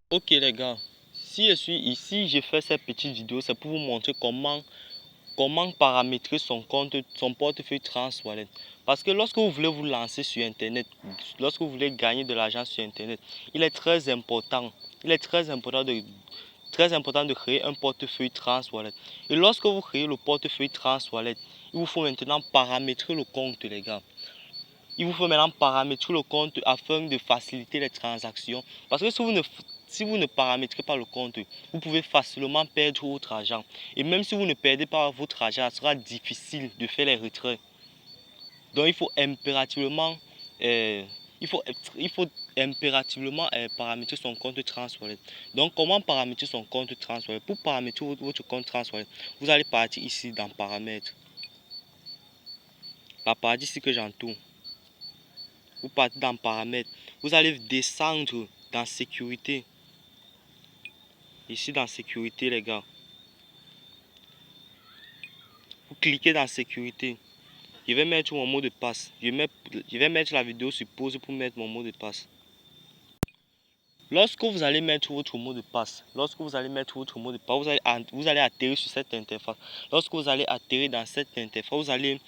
Ok les gars, si je suis ici, je fais cette petite vidéo, c'est pour vous montrer comment paramétrer son compte, son portefeuille Transwallet. Parce que lorsque vous voulez vous lancer sur Internet, lorsque vous voulez gagner de l'argent sur Internet, il est très important, il est très important de créer un portefeuille Transwallet. Et lorsque vous créez le portefeuille Transwallet, il vous faut maintenant paramétrer le compte les gars. Il vous faut maintenant paramétrer le compte afin de faciliter les transactions. Parce que si vous ne paramétrez pas le compte, vous pouvez facilement perdre votre argent. Et même si vous ne perdez pas votre argent, ce sera difficile de faire les retraits. Donc il faut impérativement, euh, il faut impérativement paramétrer son compte Transwallet. Donc comment paramétrer son compte Transwallet? Pour paramétrer votre compte Transwallet, vous allez partir ici dans Paramètres. La partie ici que j'entoure. Vous partez dans Paramètres. Vous allez descendre dans Sécurité. Ici dans Sécurité, les gars. Vous cliquez dans Sécurité. Je vais mettre mon mot de passe. Je vais mettre la vidéo sur pause pour mettre mon mot de passe. Lorsque vous allez mettre votre mot de passe, vous allez atterrir sur cette interface. Lorsque vous allez atterrir dans cette interface, vous allez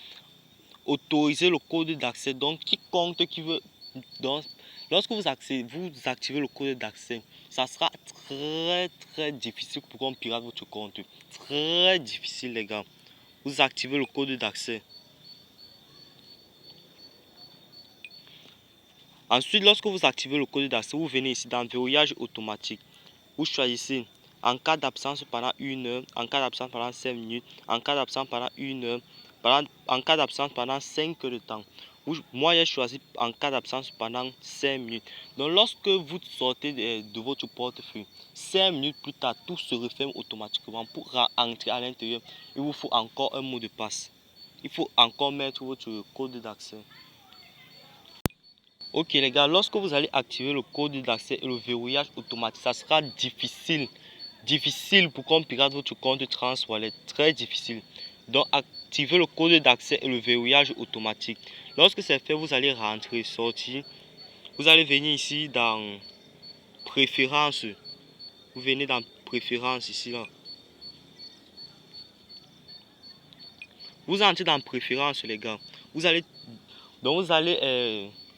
autoriser le code d'accès. Donc, quiconque qui veut. Donc, lorsque vous activez le code d'accès, ça sera très difficile pour qu'on pirate votre compte. Très difficile, les gars. Vous activez le code d'accès. Ensuite, lorsque vous activez le code d'accès, vous venez ici dans verrouillage automatique. Vous choisissez en cas d'absence pendant 1 heure, en cas d'absence pendant 5 minutes, en cas d'absence pendant 1 heure, en cas d'absence pendant 5 heures de temps. Moi, j'ai choisi en cas d'absence pendant 5 minutes. Donc, lorsque vous sortez de votre portefeuille, 5 minutes plus tard, tout se referme automatiquement. Pour entrer à l'intérieur, il vous faut encore un mot de passe. Il faut encore mettre votre code d'accès. Ok les gars, lorsque vous allez activer le code d'accès et le verrouillage automatique, ça sera difficile pour qu'on pirate votre compte Transwallet, très difficile. Donc activez le code d'accès et le verrouillage automatique. Lorsque c'est fait, vous allez rentrer, sortir. Vous allez venir ici dans Préférences. Vous venez dans Préférences ici là. Vous entrez dans Préférences les gars. Vous allez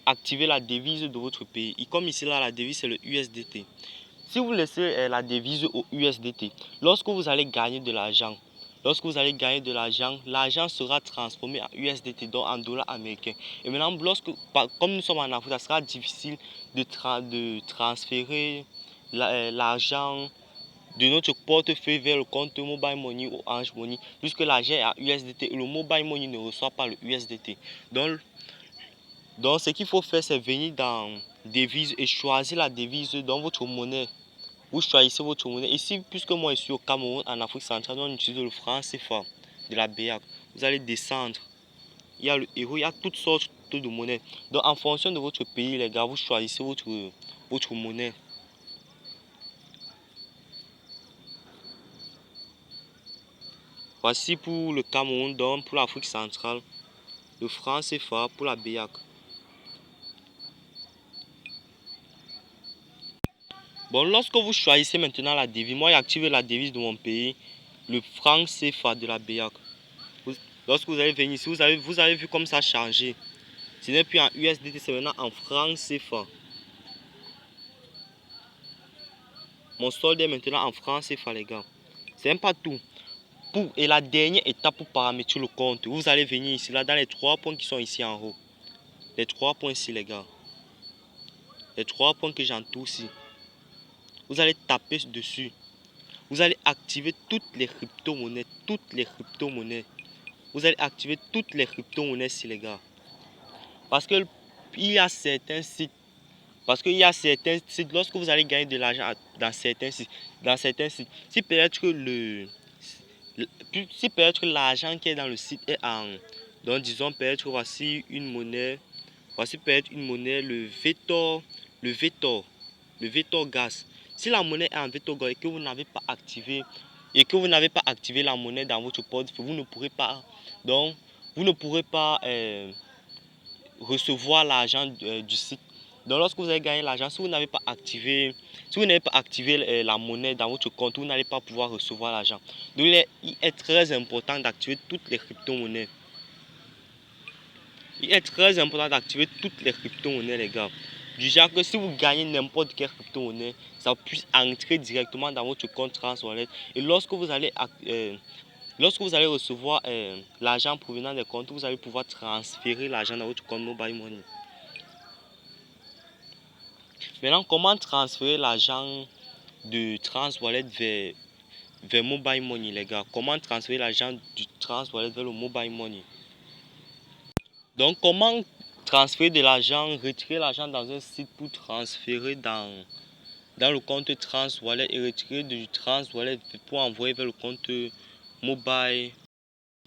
activer la devise de votre pays. Et comme ici là, la devise c'est le USDT. Si vous laissez la devise au USDT, lorsque vous allez gagner de l'argent, l'argent sera transformé en USDT, donc en dollars américains. Et maintenant, comme nous sommes en Afrique, ça sera difficile de transférer l'argent de notre portefeuille vers le compte Mobile Money ou Orange Money, puisque l'argent est en USDT et le Mobile Money ne reçoit pas le USDT. Donc ce qu'il faut faire, c'est venir dans devise et choisir la devise dans votre monnaie. Vous choisissez votre monnaie. Ici, puisque moi je suis au Cameroun, en Afrique centrale, on utilise le franc CFA de la BEAC. Vous allez descendre. Il y a le euro, il y a toutes sortes de monnaies. Donc en fonction de votre pays, les gars, vous choisissez votre monnaie. Voici pour le Cameroun, donc pour l'Afrique centrale, le franc CFA pour la BEAC. Bon, lorsque vous choisissez maintenant la devise, moi j'ai activé la devise de mon pays, le franc CFA de la BEAC. Lorsque vous allez venir ici, vous avez vu comme ça a changé. Ce n'est plus en USDT, c'est maintenant en franc CFA. Mon solde est maintenant en franc CFA, les gars. C'est même pas tout. Et la dernière étape pour paramétrer le compte, vous allez venir ici, là, dans les 3 points qui sont ici en haut. Les 3 points ici, les gars. Les 3 points que j'entoure ici. Vous allez taper dessus. Vous allez activer toutes les crypto-monnaies. Vous allez activer toutes les crypto-monnaies ici, les gars. Parce que il y a certains sites. Lorsque vous allez gagner de l'argent dans certains sites, si peut-être l'argent qui est dans le site est en, donc disons peut-être voici peut-être une monnaie, le Vetor, le Vetor Gas. Si la monnaie est en Vetor Gas et que vous n'avez pas activé la monnaie dans votre portefeuille, vous ne pourrez pas recevoir l'argent du site. Donc lorsque vous allez gagner l'argent, si vous n'avez pas activé, la monnaie dans votre compte, vous n'allez pas pouvoir recevoir l'argent. Donc il est très important d'activer toutes les crypto-monnaies. Il est très important d'activer toutes les crypto-monnaies, les gars. Du genre que si vous gagnez n'importe quelle crypto-monnaie, ça puisse entrer directement dans votre compte TransWallet. Et lorsque vous allez recevoir l'argent provenant des comptes, vous allez pouvoir transférer l'argent dans votre compte Mobile Money. Maintenant, comment transférer l'argent de TransWallet vers Mobile Money, les gars? Comment transférer l'argent du TransWallet vers le Mobile Money? Donc, comment transférer de l'argent, retirer l'argent dans un site pour transférer dans le compte TransWallet et retirer du TransWallet pour envoyer vers le compte Mobile